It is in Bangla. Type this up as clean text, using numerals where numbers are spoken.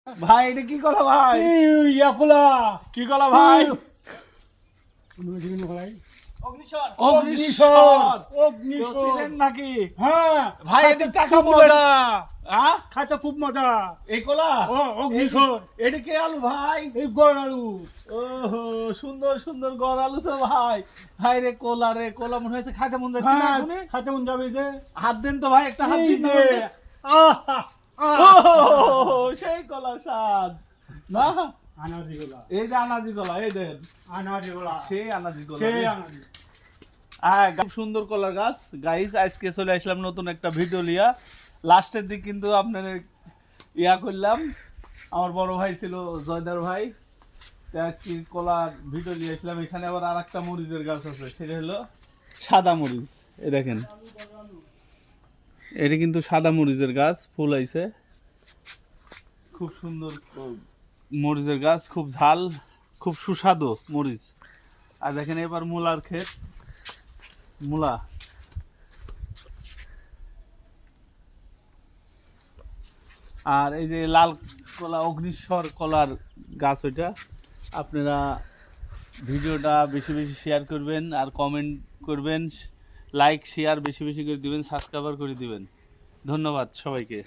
ভাই এটা কি কলা ভাই? ইয়াকুলা কি কলা ভাই? অগ্নিশ্বর অগ্নিশ্বর। কেউ অগ্নিশ্বর ছিলেন নাকি? হ্যাঁ ভাই এদিক টাকা খুব বলেন। মজা হ্যাঁ? খাইতে খুব মজা এই কলা? ও অগ্নিশ্বর এটা কে আলু ভাই? এই গড় আলু ওহো সুন্দর সুন্দর গড় আলু তো ভাই। ভাই রে কোলা মনে হচ্ছে খাইতে মন যাচ্ছে না হ্যাঁ এখনই? খাইতে মন যাবে যে হাত দেন তো ভাই, একটা হাত এই দিন না যে আমাকে। আহা ওহো, সেই কলা স্বাদ না? আনাজি গোলা এই যে আনাজি কলা, এই দেন আনাজি গোলা সেই আনাজি কলা সেই রে। আনাজি হ্যাঁ খুব সুন্দর কলার গাছ গাইস। আজকে চলে আসলাম নতুন একটা ভিডিও লিয়া। লাস্টের দিক কিন্তু আপনার ইয়া করলাম, আমার বড় ভাই ছিল জয়দার ভাই, তো আজকে কলার ভিডিও নিয়ে আসলাম। এখানে আবার আর একটা মরিচের গাছ আছে, সেটা হলো সাদা মরিচ। এই দেখেন এটা কিন্তু সাদা মরিচের গাছ, ফুল আইছে, খুব সুন্দর মরিচের গাছ, খুব ঝাল, খুব সুস্বাদু মরিচ। আর দেখেন এবার মূলার ক্ষেত, মূলা। আর এই যে লাল কলা, অগ্নিশ্বর কলার গাছ, ওইটা আপনারা ভিডিওটা বেশি বেশি শেয়ার করবেন আর কমেন্ট করবেন, লাইক শেয়ার বেশি বেশি করে দিবেন, সাবস্ক্রাইব করে দিবেন। ধন্যবাদ সবাইকে।